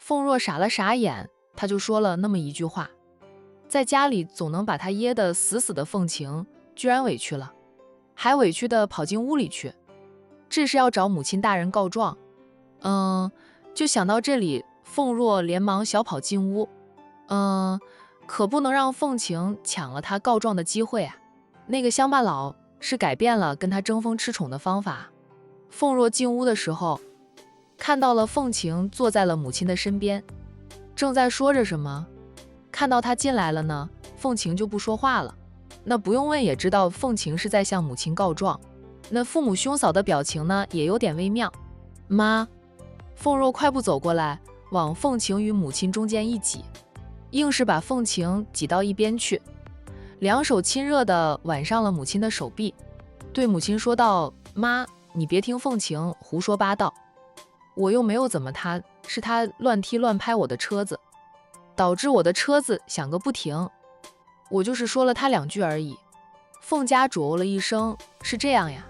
凤若傻了傻眼，他就说了那么一句话：在家里总能把他噎得死死的凤晴，居然委屈了，还委屈的跑进屋里去，这是要找母亲大人告状。就想到这里，凤若连忙小跑进屋。可不能让凤晴抢了他告状的机会啊！那个乡巴佬是改变了跟他争风吃宠的方法。凤若进屋的时候，看到了凤晴坐在了母亲的身边，正在说着什么。看到他进来了呢，凤晴就不说话了。那不用问也知道凤晴是在向母亲告状。那父母兄嫂的表情呢，也有点微妙。妈，凤若快步走过来，往凤晴与母亲中间一挤，硬是把凤晴挤到一边去，两手亲热地挽上了母亲的手臂，对母亲说道：妈，你别听凤晴胡说八道，我又没有怎么他，是他乱踢乱拍我的车子，导致我的车子响个不停，我就是说了他2句而已。凤家主哦了一声，是这样呀。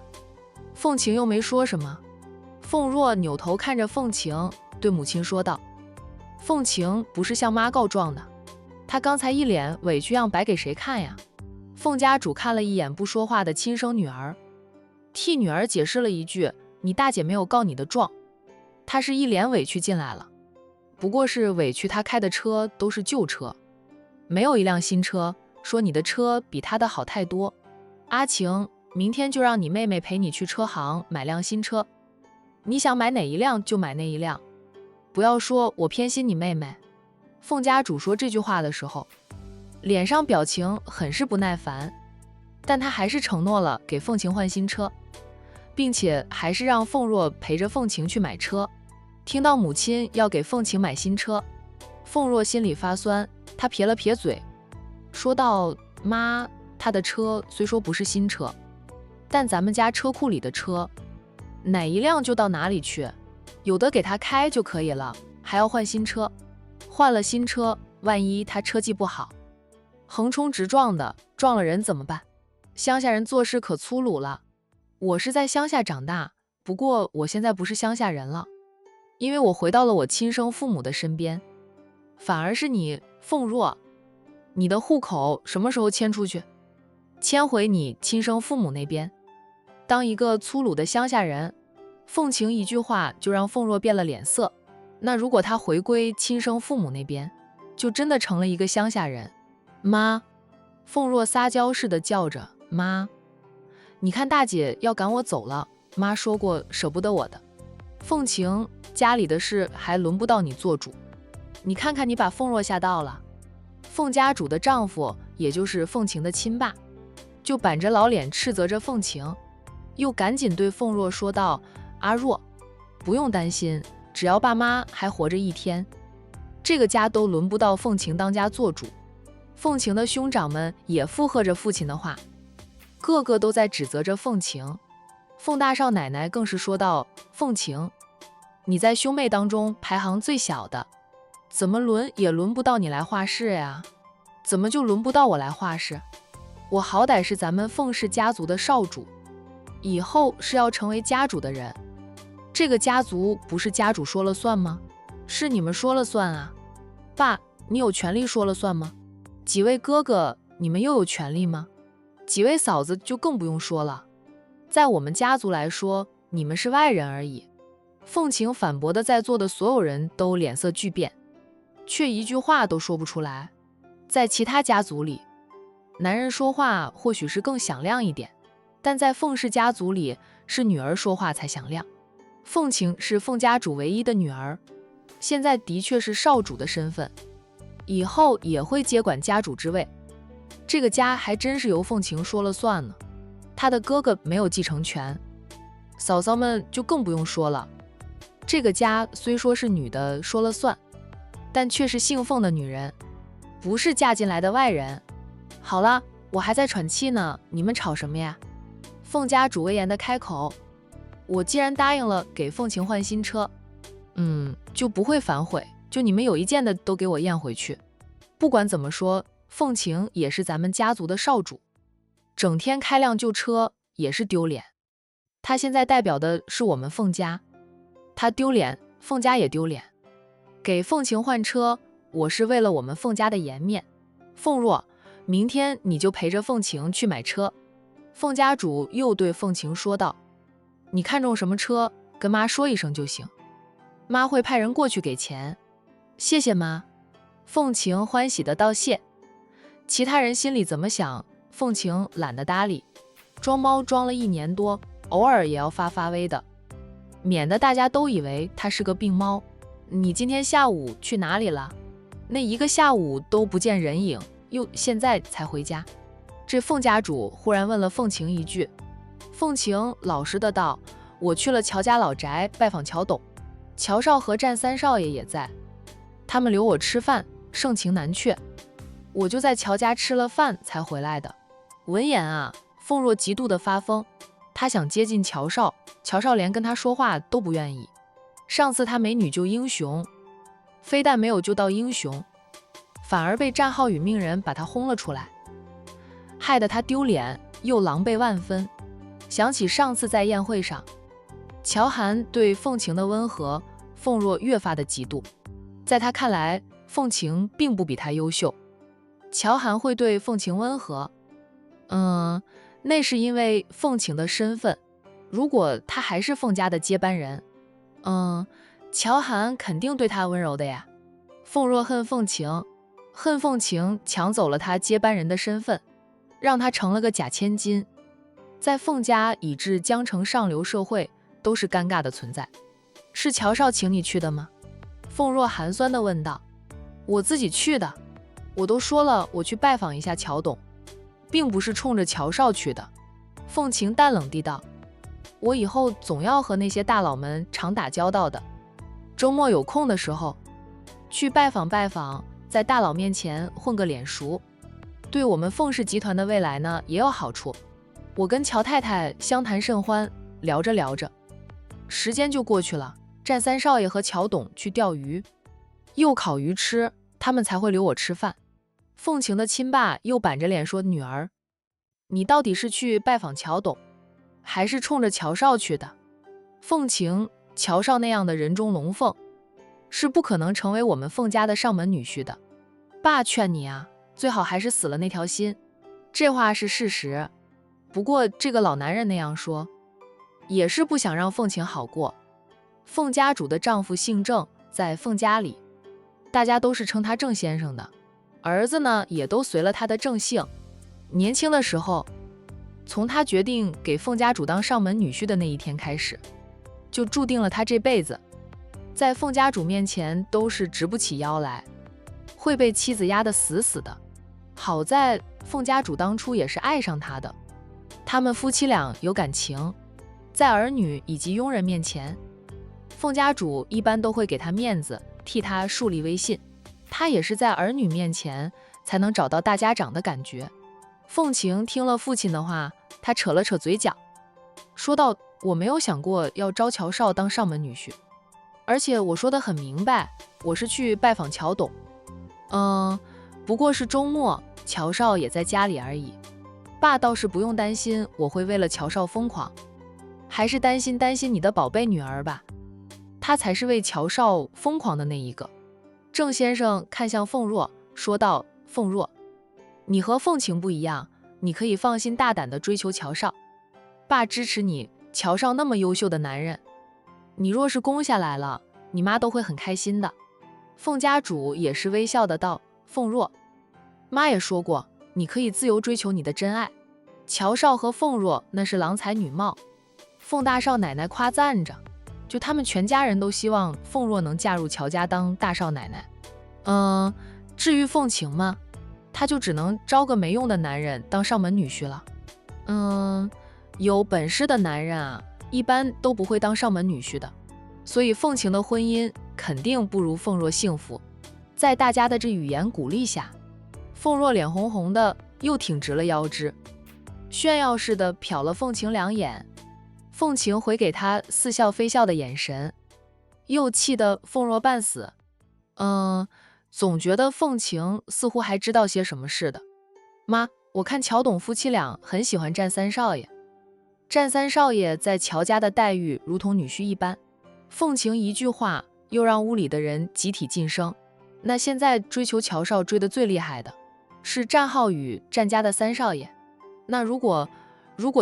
凤晴又没说什么。凤若扭头看着凤晴，对母亲说道：凤晴不是向妈告状的，她刚才一脸委屈样摆给谁看呀？凤家主看了一眼不说话的亲生女儿，替女儿解释了一句：你大姐没有告你的状，她是一脸委屈进来了，不过是委屈她开的车都是旧车，没有一辆新车，说你的车比她的好太多。阿晴，明天就让你妹妹陪你去车行买辆新车，你想买哪一辆就买哪一辆，不要说我偏心你妹妹。凤家主说这句话的时候，脸上表情很是不耐烦，但他还是承诺了给凤晴换新车，并且还是让凤若陪着凤晴去买车。听到母亲要给凤晴买新车，凤若心里发酸，她撇了撇嘴，说道：妈，她的车虽说不是新车，但咱们家车库里的车，哪一辆就到哪里去，有的给她开就可以了，还要换新车。换了新车，万一她车技不好，横冲直撞的撞了人怎么办？乡下人做事可粗鲁了。我是在乡下长大，不过我现在不是乡下人了，因为我回到了我亲生父母的身边。反而是你，凤若，你的户口什么时候迁出去？迁回你亲生父母那边，当一个粗鲁的乡下人。凤晴一句话就让凤若变了脸色。那如果她回归亲生父母那边，就真的成了一个乡下人。妈，凤若撒娇似的叫着：妈，你看大姐要赶我走了，妈说过舍不得我的。凤晴，家里的事还轮不到你做主，你看看你把凤若吓到了。凤家主的丈夫，也就是凤晴的亲爸，就板着老脸斥责着凤晴，又赶紧对凤若说道：阿若，不用担心，只要爸妈还活着一天，这个家都轮不到凤晴当家做主。凤晴的兄长们也附和着父亲的话，个个都在指责着凤晴。凤大少奶奶更是说道：凤晴，你在兄妹当中排行最小的，怎么轮也轮不到你来话事呀？怎么就轮不到我来话事？我好歹是咱们凤氏家族的少主，以后是要成为家主的人，这个家族不是家主说了算吗？是你们说了算啊。爸，你有权利说了算吗？几位哥哥，你们又有权利吗？几位嫂子就更不用说了，在我们家族来说，你们是外人而已。凤晴反驳的在座的所有人都脸色巨变，却一句话都说不出来。在其他家族里，男人说话或许是更响亮一点，但在凤氏家族里，是女儿说话才响亮。凤晴是凤家主唯一的女儿，现在的确是少主的身份，以后也会接管家主之位。这个家还真是由凤晴说了算呢，她的哥哥没有继承权，嫂嫂们就更不用说了。这个家虽说是女的说了算，但却是姓凤的女人，不是嫁进来的外人。好了，我还在喘气呢，你们吵什么呀？凤家主威严的开口，我既然答应了给凤晴换新车，就不会反悔，就你们有意见的都给我咽回去。不管怎么说，凤晴也是咱们家族的少主，整天开辆旧车也是丢脸。她现在代表的是我们凤家，她丢脸，凤家也丢脸。给凤晴换车，我是为了我们凤家的颜面。凤若，明天你就陪着凤晴去买车。凤家主又对凤晴说道：你看中什么车，跟妈说一声就行，妈会派人过去给钱。谢谢妈。凤晴欢喜地道谢。其他人心里怎么想，凤晴懒得搭理，装猫装了1年多，偶尔也要发发威的，免得大家都以为她是个病猫。你今天下午去哪里了？那1个下午都不见人影，又现在才回家。这凤家主忽然问了凤晴一句。凤晴老实的道：我去了乔家老宅拜访乔董，乔少和战三少爷也在，他们留我吃饭，盛情难却，我就在乔家吃了饭才回来的。闻言啊，凤若极度的发疯，她想接近乔少，乔少连跟她说话都不愿意。上次他美女救英雄，非但没有救到英雄，反而被战浩宇命人把他轰了出来，害得他丢脸又狼狈万分。想起上次在宴会上，乔涵对凤晴的温和，凤若越发的嫉妒。在他看来，凤晴并不比他优秀。乔涵会对凤晴温和，那是因为凤晴的身份。如果他还是凤家的接班人，乔涵肯定对他温柔的呀。凤若恨凤晴，恨凤晴抢走了他接班人的身份，让他成了个假千金，在凤家以至江城上流社会都是尴尬的存在。是乔少请你去的吗？凤若寒酸地问道。我自己去的，我都说了我去拜访一下乔董，并不是冲着乔少去的。凤晴淡冷地道。我以后总要和那些大佬们常打交道的，周末有空的时候去拜访拜访，在大佬面前混个脸熟，对我们凤氏集团的未来呢也有好处。我跟乔太太相谈甚欢，聊着聊着，时间就过去了。战三少爷和乔董去钓鱼，又烤鱼吃，他们才会留我吃饭。凤晴的亲爸又板着脸说：女儿，你到底是去拜访乔董，还是冲着乔少去的？凤晴，乔少那样的人中龙凤，是不可能成为我们凤家的上门女婿的。爸劝你啊，最好还是死了那条心。这话是事实，不过这个老男人那样说，也是不想让凤晴好过。凤家主的丈夫姓郑，在凤家里，大家都是称他郑先生的，儿子呢也都随了他的郑姓。年轻的时候，从他决定给凤家主当上门女婿的那一天开始，就注定了他这辈子在凤家主面前都是直不起腰来，会被妻子压得死死的。好在凤家主当初也是爱上他的，他们夫妻俩有感情，在儿女以及佣人面前，凤家主一般都会给他面子，替他树立威信。他也是在儿女面前才能找到大家长的感觉。凤晴听了父亲的话，他扯了扯嘴角，说道：我没有想过要招乔少当上门女婿，而且我说得很明白，我是去拜访乔董。不过是周末，乔少也在家里而已。爸倒是不用担心我会为了乔少疯狂，还是担心你的宝贝女儿吧，她才是为乔少疯狂的那一个。郑先生看向凤若，说道：凤若，你和凤晴不一样，你可以放心大胆地追求乔少，爸支持你。乔少那么优秀的男人，你若是攻下来了，你妈都会很开心的。凤家主也是微笑的道：凤若，妈也说过，你可以自由追求你的真爱。乔少和凤若那是郎才女貌，凤大少奶奶夸赞着，就他们全家人都希望凤若能嫁入乔家当大少奶奶。至于凤晴嘛，她就只能招个没用的男人当上门女婿了。有本事的男人啊，一般都不会当上门女婿的，所以凤晴的婚姻肯定不如凤若幸福。在大家的这语言鼓励下，凤若脸红红的，又挺直了腰肢，炫耀似的瞟了凤晴2眼。凤晴回给他似笑非笑的眼神，又气得凤若半死。总觉得凤晴似乎还知道些什么似的。妈，我看乔董夫妻俩很喜欢战三少爷，战三少爷在乔家的待遇如同女婿一般。凤晴一句话又让屋里的人集体晋升。那现在追求乔少追得最厉害的是战浩宇战家的三少爷。那如果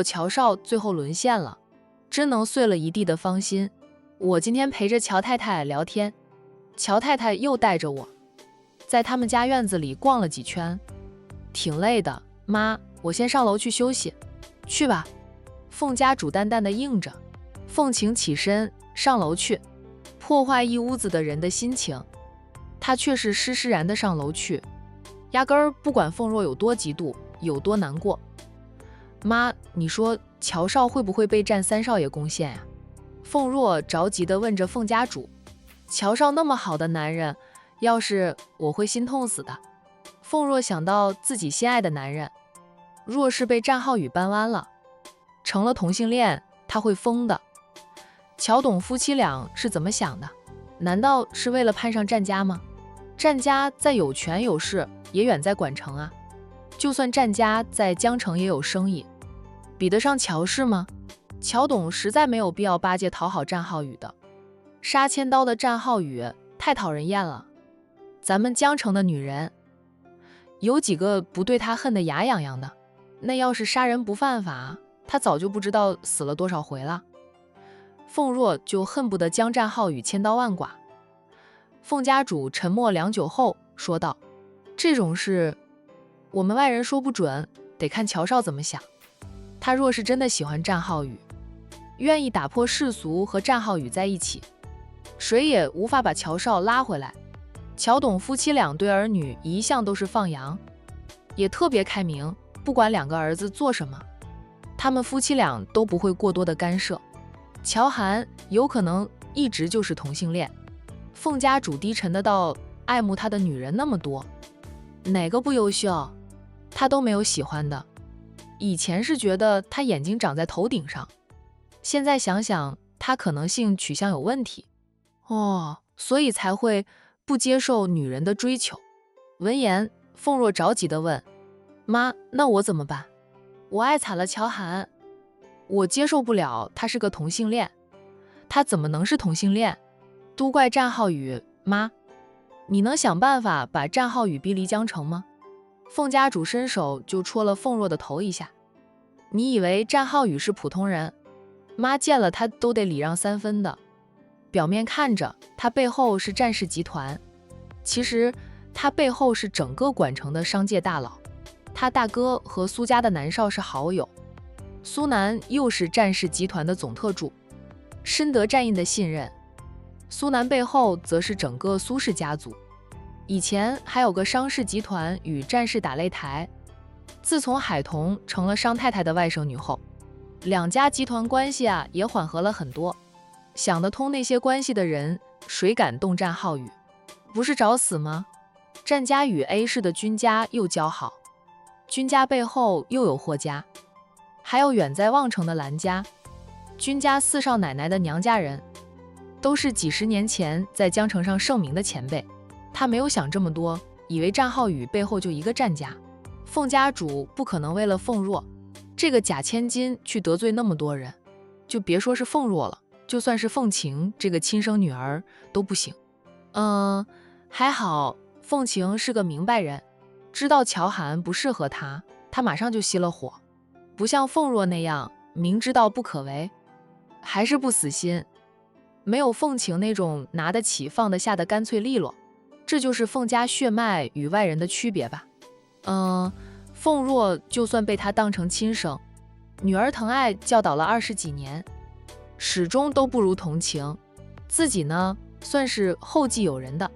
乔少最后沦陷了，真能碎了一地的芳心。我今天陪着乔太太聊天，乔太太又带着我在他们家院子里逛了几圈，挺累的。妈，我先上楼去休息。去吧。凤家主淡淡的应着。凤晴起身上楼去，破坏一屋子的人的心情。她却是施施然的上楼去，压根儿不管凤若有多嫉妒，有多难过。妈，你说乔少会不会被战三少爷攻陷呀？凤若着急地问着凤家主。乔少那么好的男人，要是我会心痛死的。凤若想到自己心爱的男人，若是被战浩宇扳弯了，成了同性恋，他会疯的。乔董夫妻俩是怎么想的？难道是为了攀上战家吗？战家在有权有势，也远在管城啊。就算战家在江城也有生意，比得上乔氏吗？乔董实在没有必要巴结讨好战浩宇的。杀千刀的战浩宇太讨人厌了，咱们江城的女人有几个不对他恨得牙痒痒的？那要是杀人不犯法，他早就不知道死了多少回了。凤若就恨不得将战浩宇千刀万剐。凤家主沉默良久后说道：这种事我们外人说不准，得看乔少怎么想。他若是真的喜欢战浩宇，愿意打破世俗和战浩宇在一起，谁也无法把乔少拉回来。乔董夫妻俩对儿女一向都是放羊，也特别开明，不管两个儿子做什么，他们夫妻俩都不会过多的干涉。乔涵有可能一直就是同性恋。凤家主低沉的道：爱慕他的女人那么多，哪个不优秀？他都没有喜欢的。以前是觉得他眼睛长在头顶上，现在想想他可能性取向有问题。所以才会不接受女人的追求。闻言，凤若着急地问：妈，那我怎么办？我爱惨了乔涵，我接受不了他是个同性恋。他怎么能是同性恋？都怪战浩宇。妈，你能想办法把战浩宇逼离江城吗？凤家主伸手就戳了凤若的头一下。你以为战浩宇是普通人？妈见了他都得礼让3分的。表面看着他背后是战氏集团，其实他背后是整个管城的商界大佬。他大哥和苏家的南少是好友，苏南又是战氏集团的总特助，深得战印的信任。苏南背后则是整个苏氏家族，以前还有个商氏集团与战氏打擂台。自从海童成了商太太的外甥女后，两家集团关系也缓和了很多。想得通那些关系的人，谁敢动战浩宇？不是找死吗？战家与 A 市的军家又交好，军家背后又有霍家，还有远在望城的兰家。军家四少奶奶的娘家人，都是几十年前在江城上盛名的前辈。他没有想这么多，以为战浩宇背后就一个战家。凤家主不可能为了凤若这个假千金去得罪那么多人，就别说是凤若了，就算是凤晴这个亲生女儿都不行。还好凤晴是个明白人，知道乔涵不适合她，她马上就熄了火，不像凤若那样明知道不可为还是不死心，没有凤晴那种拿得起放得下的干脆利落。这就是凤家血脉与外人的区别吧。凤若就算被他当成亲生女儿疼爱教导了20几年，始终都不如同情。自己呢，算是后继有人的。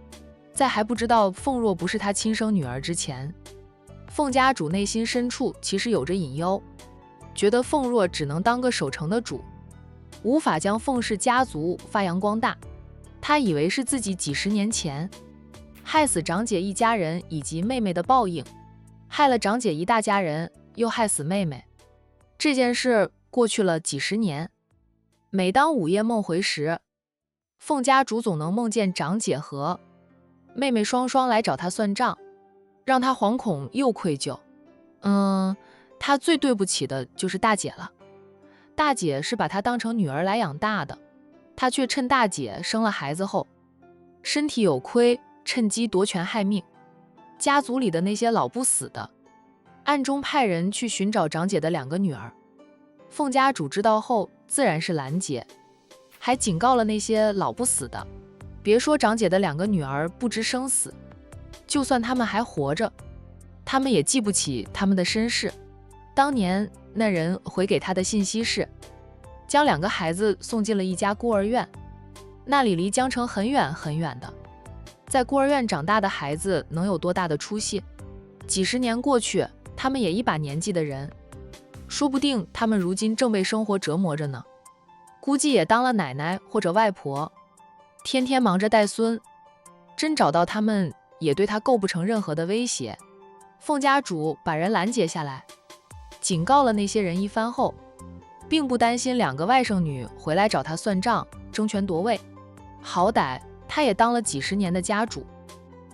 在还不知道凤若不是他亲生女儿之前，凤家主内心深处其实有着隐忧，觉得凤若只能当个守城的主，无法将凤氏家族发扬光大。他以为是自己几十年前害死长姐一家人以及妹妹的报应，害了长姐一大家人，又害死妹妹。这件事过去了几十年，每当午夜梦回时，凤家主总能梦见长姐和妹妹双双来找他算账，让他惶恐又愧疚。他最对不起的就是大姐了。大姐是把他当成女儿来养大的，他却趁大姐生了孩子后身体有亏，趁机夺权害命。家族里的那些老不死的，暗中派人去寻找长姐的2个女儿。凤家主知道后，自然是拦截，还警告了那些老不死的，别说长姐的2个女儿不知生死，就算他们还活着，他们也记不起他们的身世。当年那人回给他的信息是，将2个孩子送进了一家孤儿院，那里离江城很远很远的，在孤儿院长大的孩子能有多大的出息？几十年过去，他们也一把年纪的人，说不定他们如今正被生活折磨着呢，估计也当了奶奶或者外婆，天天忙着带孙，真找到他们也对他构不成任何的威胁。凤家主把人拦截下来，警告了那些人一番后，并不担心2个外甥女回来找他算账争权夺位，好歹他也当了几十年的家主，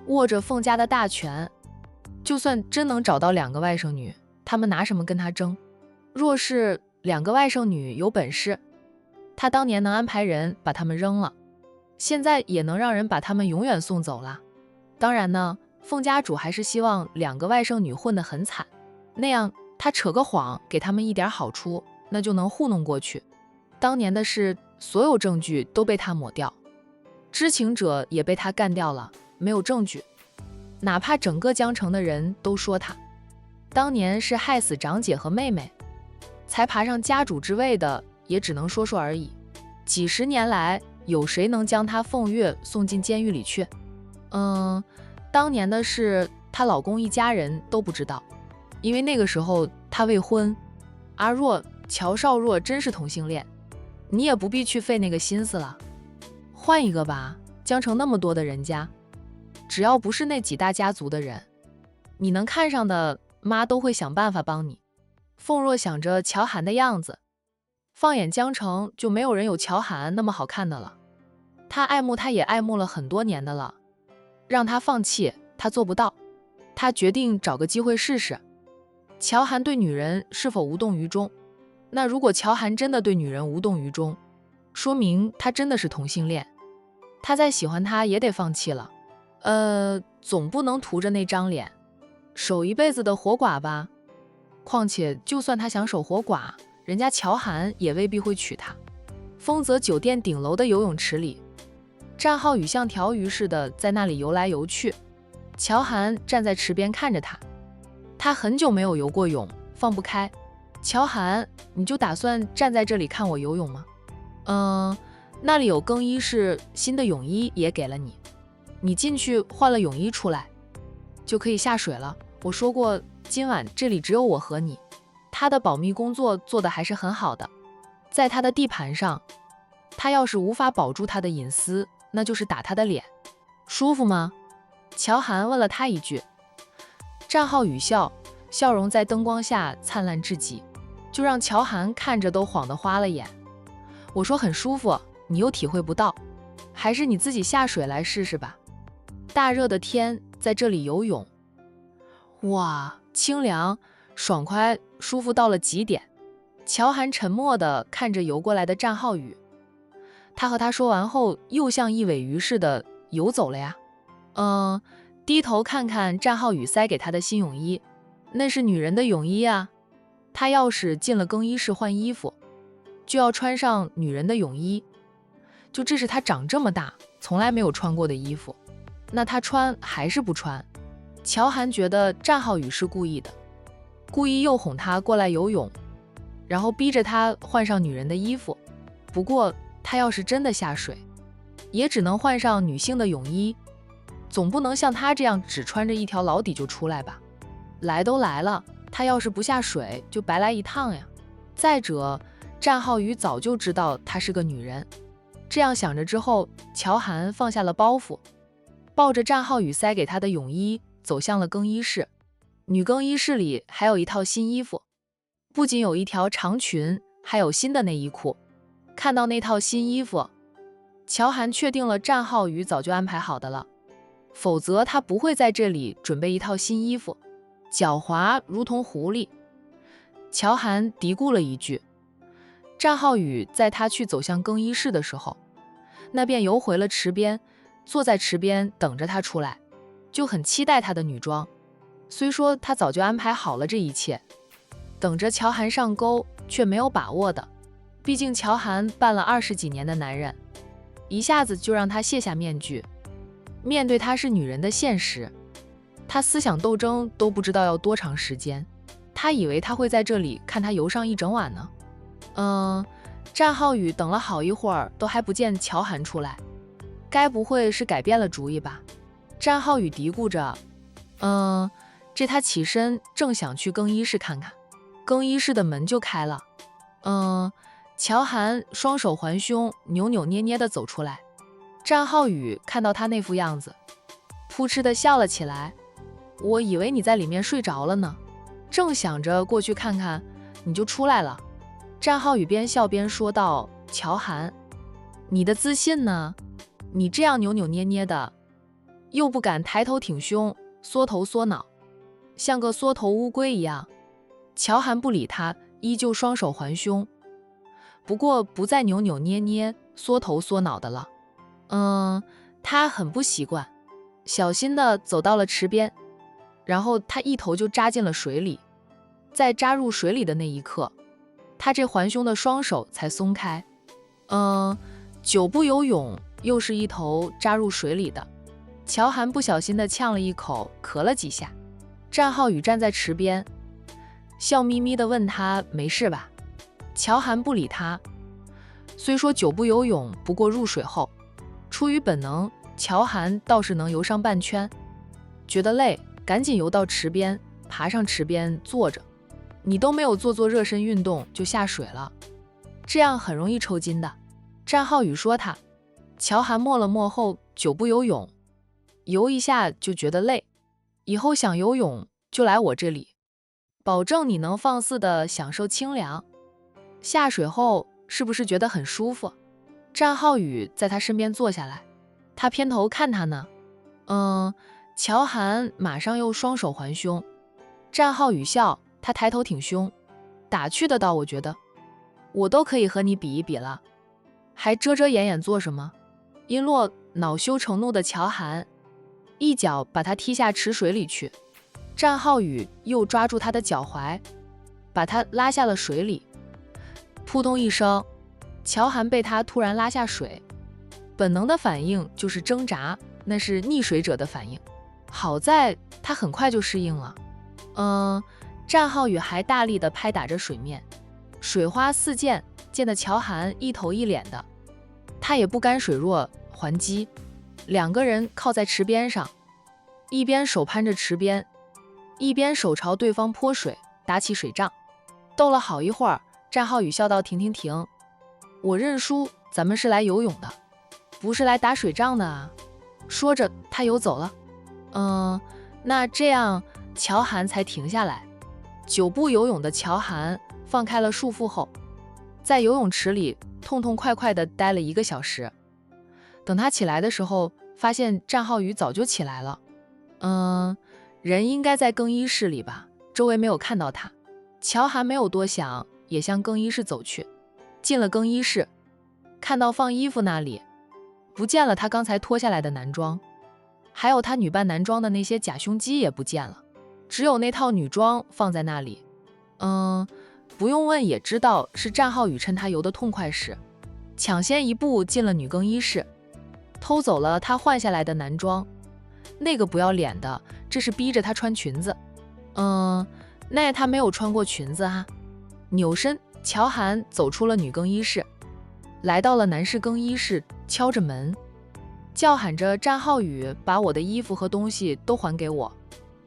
握着凤家的大权，就算真能找到2个外甥女，他们拿什么跟他争？若是2个外甥女有本事，他当年能安排人把他们扔了，现在也能让人把他们永远送走了。当然呢，凤家主还是希望2个外甥女混得很惨，那样他扯个谎给他们一点好处，那就能糊弄过去。当年的事，所有证据都被他抹掉，知情者也被他干掉了，没有证据，哪怕整个江城的人都说他当年是害死长姐和妹妹，才爬上家主之位的，也只能说说而已。几十年来，有谁能将她凤月送进监狱里去？当年的事，她老公一家人都不知道，因为那个时候她未婚。阿若、乔少若真是同性恋，你也不必去费那个心思了，换一个吧。江城那么多的人家，只要不是那几大家族的人，你能看上的，妈都会想办法帮你。凤若想着乔涵的样子，放眼江城就没有人有乔涵那么好看的了。她爱慕他也爱慕了很多年的了，让他放弃，他做不到。他决定找个机会试试。乔涵对女人是否无动于衷？那如果乔涵真的对女人无动于衷，说明他真的是同性恋。他再喜欢他也得放弃了。总不能涂着那张脸守一辈子的活寡吧。况且就算他想守活寡，人家乔涵也未必会娶她。丰泽酒店顶楼的游泳池里，战浩宇像条鱼似的在那里游来游去，乔涵站在池边看着他。他很久没有游过泳，放不开。乔涵，你就打算站在这里看我游泳吗？那里有更衣室，新的泳衣也给了你，你进去换了泳衣出来，就可以下水了。我说过，今晚这里只有我和你。他的保密工作做得还是很好的，在他的地盘上，他要是无法保住他的隐私，那就是打他的脸。舒服吗？乔涵问了他一句。战浩宇笑，笑容在灯光下灿烂至极，就让乔涵看着都晃得花了眼。我说很舒服，你又体会不到，还是你自己下水来试试吧。大热的天，在这里游泳，哇，清凉爽快，舒服到了极点。乔涵沉默地看着游过来的战浩宇，他和他说完后，又像一尾鱼似的游走了呀。低头看看战浩宇塞给他的新泳衣，那是女人的泳衣啊。他要是进了更衣室换衣服，就要穿上女人的泳衣，就这是他长这么大从来没有穿过的衣服，那他穿还是不穿？乔涵觉得战浩宇是故意的，故意诱哄他过来游泳，然后逼着他换上女人的衣服。不过他要是真的下水，也只能换上女性的泳衣，总不能像他这样只穿着一条老底就出来吧。来都来了，他要是不下水就白来一趟呀。再者，战浩宇早就知道她是个女人。这样想着之后，乔涵放下了包袱，抱着战浩宇塞给他的泳衣走向了更衣室。女更衣室里还有一套新衣服，不仅有一条长裙，还有新的内衣裤。看到那套新衣服，乔涵确定了战浩宇早就安排好的了，否则他不会在这里准备一套新衣服。狡猾如同狐狸，乔涵嘀咕了一句。战浩宇在他去走向更衣室的时候，那便游回了池边，坐在池边等着他出来，就很期待他的女装。虽说他早就安排好了这一切，等着乔涵上钩，却没有把握的。毕竟乔涵办了20几年的男人，一下子就让他卸下面具，面对他是女人的现实。他思想斗争都不知道要多长时间，他以为他会在这里看他游上一整晚呢。战浩宇等了好一会儿都还不见乔涵出来，该不会是改变了主意吧？战浩宇嘀咕着。这他起身正想去更衣室看看，更衣室的门就开了。乔涵双手环胸，扭扭捏捏地走出来。战浩宇看到他那副样子，扑哧地笑了起来。我以为你在里面睡着了呢，正想着过去看看，你就出来了。战浩宇边笑边说道：乔涵，你的自信呢？你这样扭扭捏捏的，又不敢抬头挺胸，缩头缩脑，像个缩头乌龟一样。乔涵不理他，依旧双手环胸，不过不再扭扭捏捏、缩头缩脑的了。他很不习惯，小心地走到了池边，然后他一头就扎进了水里。在扎入水里的那一刻，他这环胸的双手才松开。久不游泳，又是一头扎入水里的。乔涵不小心地呛了一口，咳了几下。战浩宇站在池边，笑眯眯地问他没事吧？乔涵不理他。虽说久不游泳，不过入水后，出于本能，乔涵倒是能游上半圈。觉得累，赶紧游到池边，爬上池边坐着。你都没有做热身运动就下水了，这样很容易抽筋的。战浩宇说他。乔涵默了默后，久不游泳，游一下就觉得累，以后想游泳就来我这里，保证你能放肆的享受清凉。下水后是不是觉得很舒服？战浩宇在他身边坐下来，他偏头看他呢。乔涵马上又双手环胸。战浩宇笑，他抬头挺胸，打趣的道：我觉得我都可以和你比一比了，还遮遮掩掩做什么？一落，恼羞成怒的乔涵一脚把他踢下池水里去。战浩宇又抓住他的脚踝，把他拉下了水里。扑通一声，乔涵被他突然拉下水，本能的反应就是挣扎，那是溺水者的反应。好在他很快就适应了。战浩宇还大力地拍打着水面，水花四溅，溅得乔涵一头一脸的。他也不甘水弱，还击。两个人靠在池边上，一边手攀着池边，一边手朝对方泼水，打起水仗。斗了好一会儿，战浩宇笑道：停，我认输，咱们是来游泳的，不是来打水仗的啊。说着他游走了。那这样乔涵才停下来。久不游泳的乔涵放开了束缚后，在游泳池里痛痛快快地待了1个小时。等他起来的时候，发现战浩宇早就起来了。人应该在更衣室里吧，周围没有看到他。乔涵没有多想，也向更衣室走去。进了更衣室，看到放衣服那里不见了他刚才脱下来的男装，还有他女扮男装的那些假胸肌也不见了，只有那套女装放在那里。不用问也知道是战浩宇趁他游得痛快时，抢先一步进了女更衣室，偷走了他换下来的男装。那个不要脸的，这是逼着他穿裙子。那他没有穿过裙子啊。扭身，乔涵走出了女更衣室，来到了男士更衣室，敲着门，叫喊着：战浩宇，把我的衣服和东西都还给我，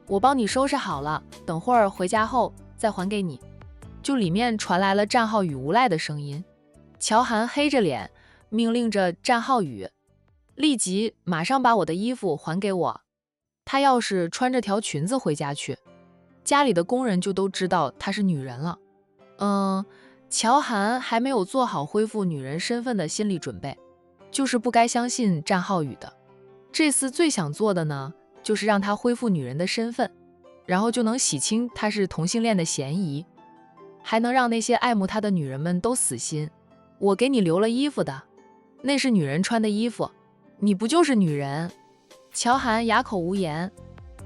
我帮你收拾好了，等会儿回家后再还给你。就里面传来了战浩宇无赖的声音。乔涵黑着脸命令着战浩宇立即马上把我的衣服还给我，他要是穿着条裙子回家去，家里的工人就都知道她是女人了。乔涵还没有做好恢复女人身份的心理准备，就是不该相信战浩宇的。这次最想做的呢，就是让他恢复女人的身份，然后就能洗清他是同性恋的嫌疑，还能让那些爱慕他的女人们都死心。我给你留了衣服的，那是女人穿的衣服，你不就是女人？乔涵哑口无言。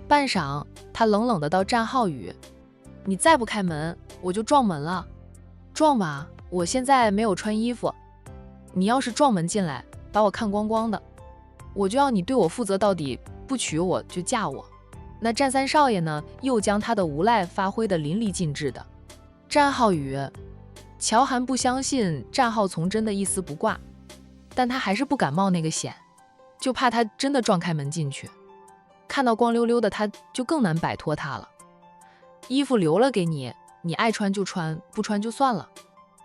半晌，他冷冷地道战浩宇：你再不开门，我就撞门了。撞吧，我现在没有穿衣服。你要是撞门进来，把我看光光的，我就要你对我负责到底，不娶我就嫁我。那战三少爷呢，又将他的无赖发挥得淋漓尽致的。战浩宇，乔涵不相信战浩从真的一丝不挂，但他还是不敢冒那个险，就怕他真的撞开门进去，看到光溜溜的他就更难摆脱他了。衣服留了给你，你爱穿就穿，不穿就算了。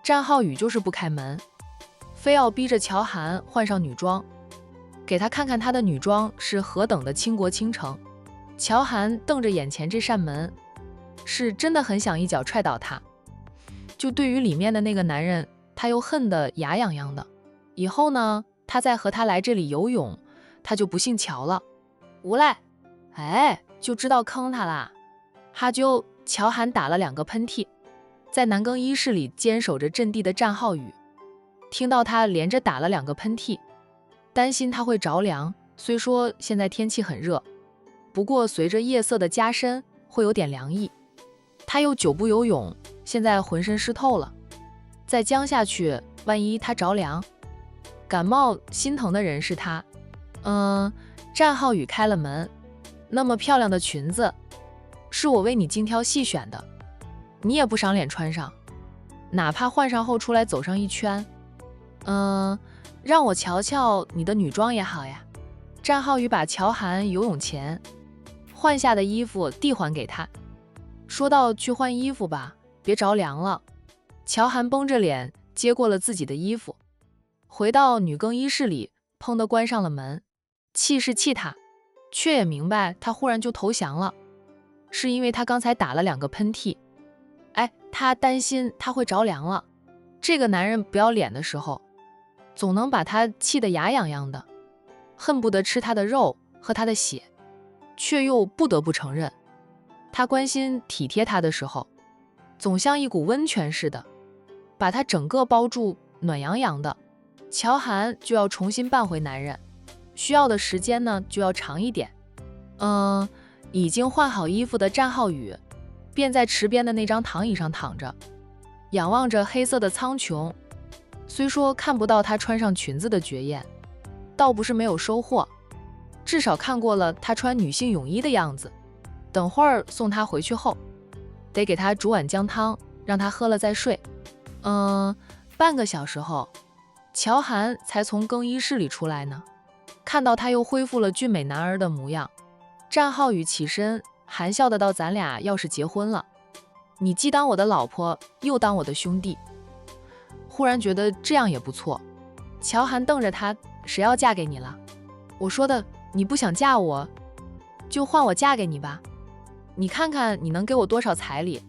战浩宇就是不开门，非要逼着乔涵换上女装，给他看看他的女装是何等的倾国倾城。乔涵瞪着眼前这扇门，是真的很想一脚踹倒他。就对于里面的那个男人，他又恨得牙痒痒的。以后呢，他再和他来这里游泳，他就不姓乔了。无赖，哎，就知道坑他啦。哈啾，乔涵打了2个喷嚏。在男更衣室里坚守着阵地的战浩宇，听到他连着打了2个喷嚏，担心他会着凉。虽说现在天气很热，不过随着夜色的加深，会有点凉意。他又久不游泳，现在浑身湿透了，再僵下去，万一他着凉感冒，心疼的人是他。战浩宇开了门，那么漂亮的裙子，是我为你精挑细选的，你也不赏脸穿上，哪怕换上后出来走上一圈，让我瞧瞧你的女装也好呀。战浩宇把乔涵游泳前换下的衣服递还给他，说道：去换衣服吧，别着凉了。乔涵绷着脸接过了自己的衣服，回到女更衣室里，砰地关上了门。气是气他，却也明白他忽然就投降了，是因为他刚才打了2个喷嚏。他担心他会着凉了。这个男人不要脸的时候，总能把他气得牙痒痒的，恨不得吃他的肉，喝他的血，却又不得不承认，他关心体贴他的时候，总像一股温泉似的，把他整个包住，暖洋洋的。乔涵就要重新扮回男人，需要的时间呢就要长一点。已经换好衣服的战浩宇便在池边的那张躺椅上躺着，仰望着黑色的苍穹。虽说看不到他穿上裙子的绝艳，倒不是没有收获，至少看过了他穿女性泳衣的样子。等会儿送他回去后，得给他煮碗姜汤，让他喝了再睡。半个小时后，乔涵才从更衣室里出来呢，看到他又恢复了俊美男儿的模样。战浩宇起身含笑的道：咱俩要是结婚了，你既当我的老婆，又当我的兄弟。忽然觉得这样也不错。乔涵瞪着他：谁要嫁给你了？我说的，你不想嫁我，就换我嫁给你吧。你看看你能给我多少彩礼？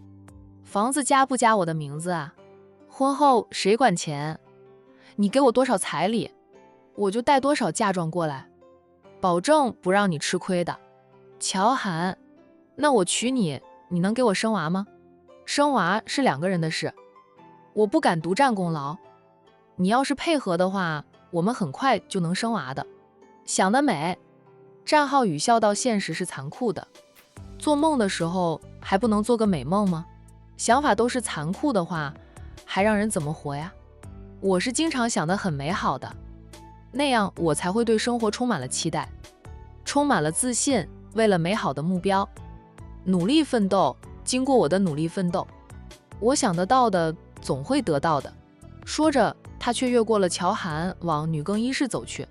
房子加不加我的名字啊？婚后谁管钱？你给我多少彩礼，我就带多少嫁妆过来，保证不让你吃亏的。乔涵，那我娶你，你能给我生娃吗？生娃是2个人的事，我不敢独占功劳。你要是配合的话，我们很快就能生娃的。想得美。战浩宇笑道：现实是残酷的，做梦的时候还不能做个美梦吗？想法都是残酷的话，还让人怎么活呀？我是经常想得很美好的，那样我才会对生活充满了期待，充满了自信。为了美好的目标努力奋斗，经过我的努力奋斗，我想得到的总会得到的。说着，他却越过了乔涵，往女更衣室走去。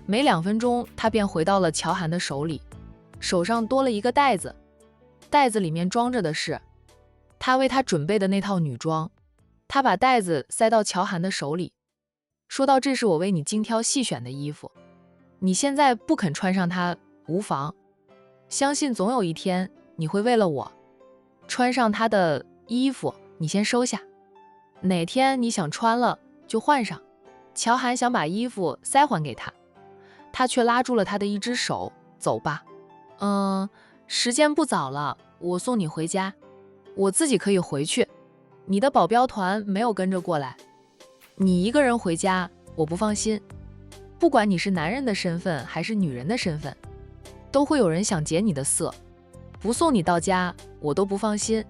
没2分钟，他便回到了乔涵的手里，手上多了一个袋子，袋子里面装着的是他为他准备的那套女装。他把袋子塞到乔涵的手里，说道：这是我为你精挑细选的衣服，你现在不肯穿上它无妨，相信总有一天你会为了我穿上它的衣服，你先收下，哪天你想穿了就换上。乔涵想把衣服塞还给他，他却拉住了他的一只手：走吧，时间不早了，我送你回家，我自己可以回去，你的保镖团没有跟着过来，你一个人回家我不放心。不管你是男人的身份还是女人的身份，都会有人想劫你的色，不送你到家，我都不放心。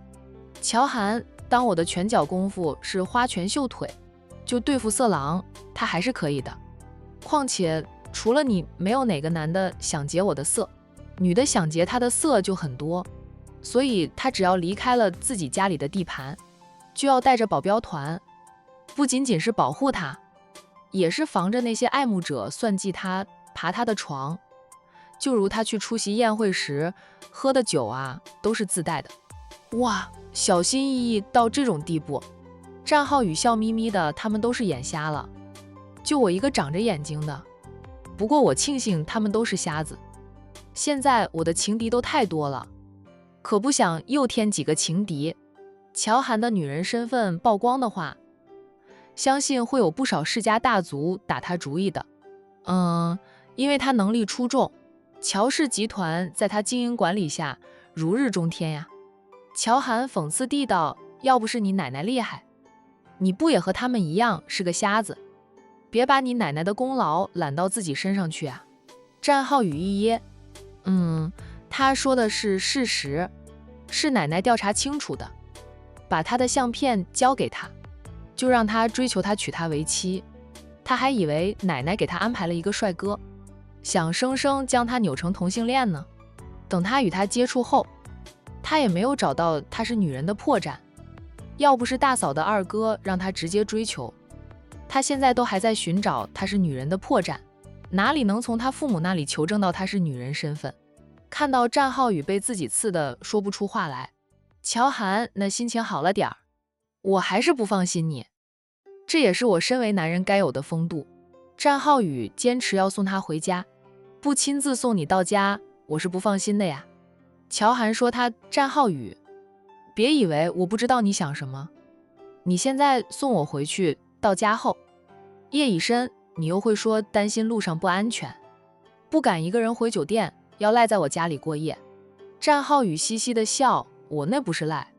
乔涵，当我的拳脚功夫是花拳绣腿，就对付色狼，他还是可以的。况且除了你，没有哪个男的想劫我的色，女的想劫他的色就很多。所以他只要离开了自己家里的地盘，就要带着保镖团，不仅仅是保护他，也是防着那些爱慕者算计他、爬他的床。就如他去出席宴会时喝的酒啊，都是自带的。哇，小心翼翼到这种地步。战浩宇笑眯眯的，他们都是眼瞎了，就我一个长着眼睛的。不过我庆幸他们都是瞎子。现在我的情敌都太多了，可不想又添几个情敌。乔涵的女人身份曝光的话，相信会有不少世家大族打他主意的。因为他能力出众，乔氏集团在他经营管理下如日中天呀。乔涵讽刺地道：要不是你奶奶厉害，你不也和他们一样是个瞎子？别把你奶奶的功劳揽到自己身上去啊。战浩宇一噎，他说的是事实，是奶奶调查清楚的，把他的相片交给他，就让他追求他娶她为妻。他还以为奶奶给他安排了一个帅哥，想生生将他扭成同性恋呢。等他与他接触后，他也没有找到他是女人的破绽。要不是大嫂的二哥让他直接追求，他现在都还在寻找他是女人的破绽，哪里能从他父母那里求证到他是女人身份。看到战浩宇被自己刺得说不出话来，乔涵那心情好了点儿。我还是不放心你，这也是我身为男人该有的风度。战浩宇坚持要送他回家，不亲自送你到家，我是不放心的呀。乔涵说他战浩宇，别以为我不知道你想什么。你现在送我回去，到家后夜已深，你又会说担心路上不安全，不敢一个人回酒店，要赖在我家里过夜。战浩宇嘻嘻的笑，我那不是赖，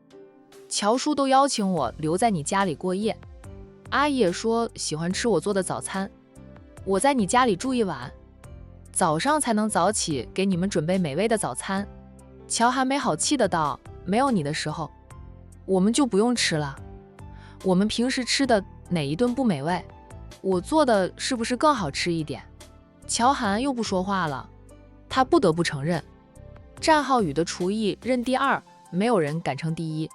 乔叔都邀请我留在你家里过夜，阿姨也说喜欢吃我做的早餐，我在你家里住一晚，早上才能早起给你们准备美味的早餐。乔涵没好气的道，没有你的时候我们就不用吃了，我们平时吃的哪一顿不美味？我做的是不是更好吃一点？乔涵又不说话了，他不得不承认，战浩宇的厨艺认第二，没有人敢称第一。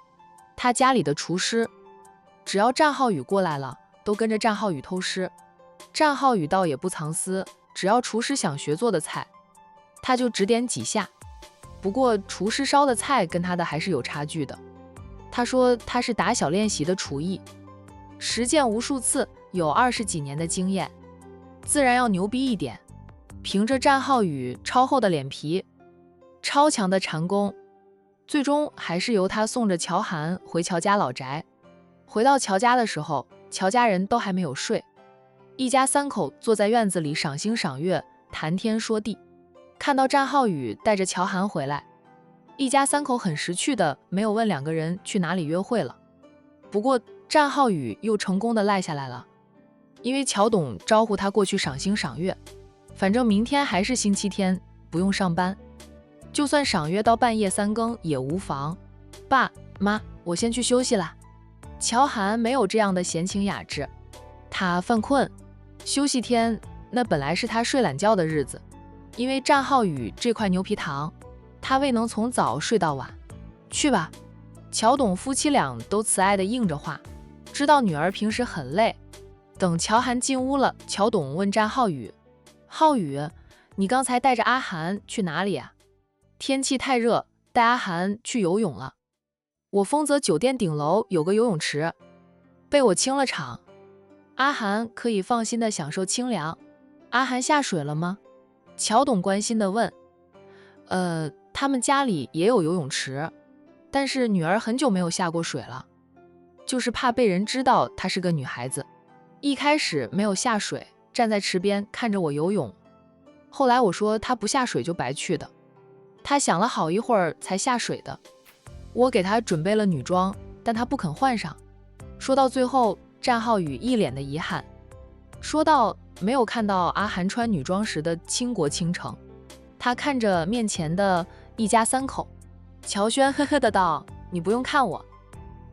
他家里的厨师，只要战浩宇过来了，都跟着战浩宇偷师。战浩宇倒也不藏私，只要厨师想学做的菜，他就指点几下。不过厨师烧的菜跟他的还是有差距的。他说他是打小练习的厨艺，实践无数次，有20几年的经验，自然要牛逼一点。凭着战浩宇超厚的脸皮，超强的禅功，最终还是由他送着乔涵回乔家老宅。回到乔家的时候，乔家人都还没有睡，一家3口坐在院子里赏星赏月，谈天说地。看到战浩宇带着乔涵回来，一家3口很识趣的没有问2个人去哪里约会了。不过战浩宇又成功的赖下来了，因为乔董招呼他过去赏星赏月，反正明天还是星期天，不用上班，就算赏月到半夜3更也无妨。爸妈，我先去休息了。乔涵没有这样的闲情雅致，他犯困，休息天那本来是他睡懒觉的日子，因为战浩宇这块牛皮糖，他未能从早睡到晚。去吧。乔董夫妻俩都慈爱的应着话，知道女儿平时很累。等乔涵进屋了，乔董问战浩宇，浩宇，你刚才带着阿涵去哪里啊？天气太热，带阿涵去游泳了。我丰泽酒店顶楼有个游泳池，被我清了场，阿涵可以放心的享受清凉。阿涵下水了吗？乔董关心的问。他们家里也有游泳池，但是女儿很久没有下过水了，就是怕被人知道她是个女孩子。一开始没有下水，站在池边看着我游泳，后来我说她不下水就白去的，她想了好一会儿才下水的。我给她准备了女装，但她不肯换上。说到最后，战浩宇一脸的遗憾，说道，没有看到阿寒穿女装时的倾国倾城。他看着面前的一家三口，乔轩呵呵的道：“你不用看我，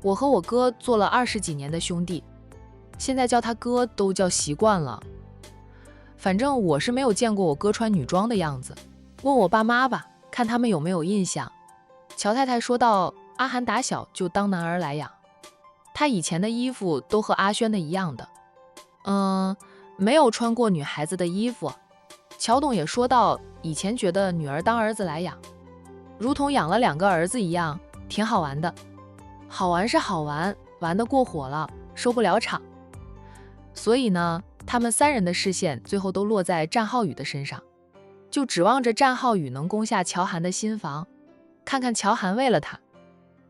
我和我哥做了20几年的兄弟，现在叫他哥都叫习惯了。反正我是没有见过我哥穿女装的样子，问我爸妈吧，看他们有没有印象。”乔太太说道：“阿寒打小就当男儿来养，他以前的衣服都和阿轩的一样的，没有穿过女孩子的衣服。”乔董也说道：“以前觉得女儿当儿子来养，如同养了2个儿子一样，挺好玩的。好玩是好玩，玩得过火了，收不了场。所以呢，他们3人的视线最后都落在战浩宇的身上，就指望着战浩宇能攻下乔涵的心房，看看乔涵为了他，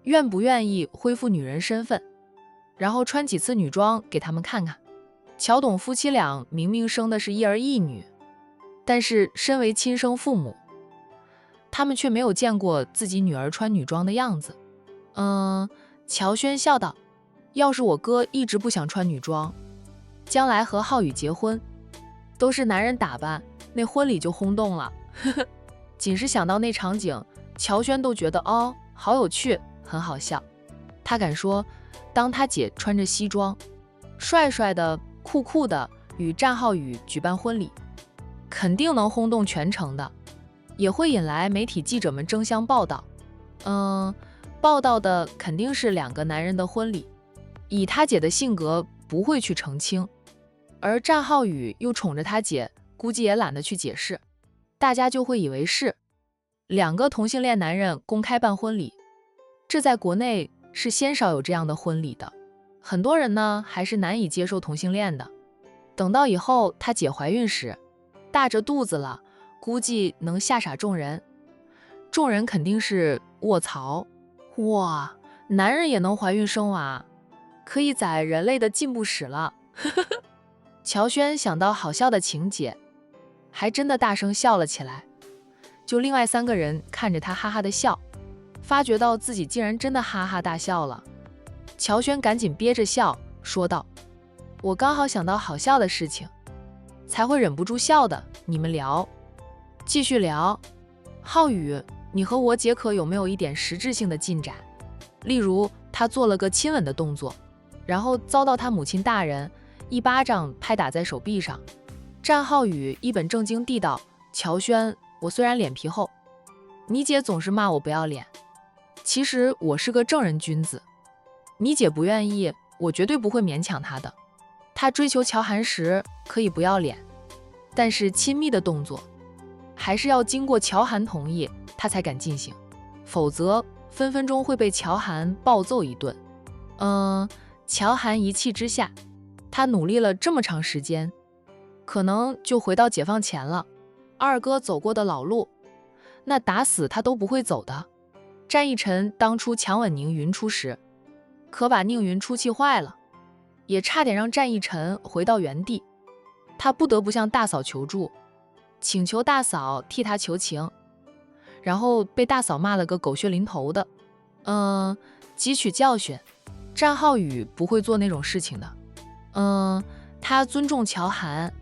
愿不愿意恢复女人身份，然后穿几次女装给他们看看。乔董夫妻俩明明生的是一儿一女，但是身为亲生父母，他们却没有见过自己女儿穿女装的样子。乔轩笑道：“要是我哥一直不想穿女装，将来和浩宇结婚，都是男人打扮，那婚礼就轰动了。”呵呵，仅是想到那场景，乔轩都觉得好有趣，很好笑。他敢说，当他姐穿着西装，帅帅的、酷酷的与战浩宇举办婚礼，肯定能轰动全城的，也会引来媒体记者们争相报道。报道的肯定是2个男人的婚礼，以他姐的性格不会去澄清，而战浩宇又宠着他姐，估计也懒得去解释，大家就会以为是2个同性恋男人公开办婚礼。这在国内是鲜少有这样的婚礼的，很多人呢还是难以接受同性恋的。等到以后他姐怀孕时，大着肚子了，估计能吓傻众人。众人肯定是卧槽，哇，男人也能怀孕生娃，可以载人类的进步史了。乔轩想到好笑的情节，还真的大声笑了起来。就另外3个人看着他哈哈的笑，发觉到自己竟然真的哈哈大笑了。乔轩赶紧憋着笑说道：“我刚好想到好笑的事情，才会忍不住笑的，你们聊。”继续聊。浩宇，你和我姐可有没有一点实质性的进展？例如他做了个亲吻的动作，然后遭到他母亲大人一巴掌拍打在手臂上。战浩宇一本正经地道：“乔轩，我虽然脸皮厚，你姐总是骂我不要脸，其实我是个正人君子。你姐不愿意，我绝对不会勉强她的。她追求乔涵时可以不要脸，但是亲密的动作还是要经过乔涵同意，她才敢进行，否则分分钟会被乔涵暴揍一顿。”乔涵一气之下，他努力了这么长时间，可能就回到解放前了。二哥走过的老路，那打死他都不会走的。战逸晨当初强吻宁云初时，可把宁云出气坏了，也差点让战逸晨回到原地。他不得不向大嫂求助，请求大嫂替他求情，然后被大嫂骂了个狗血淋头的。汲取教训，战浩宇不会做那种事情的。他尊重乔涵，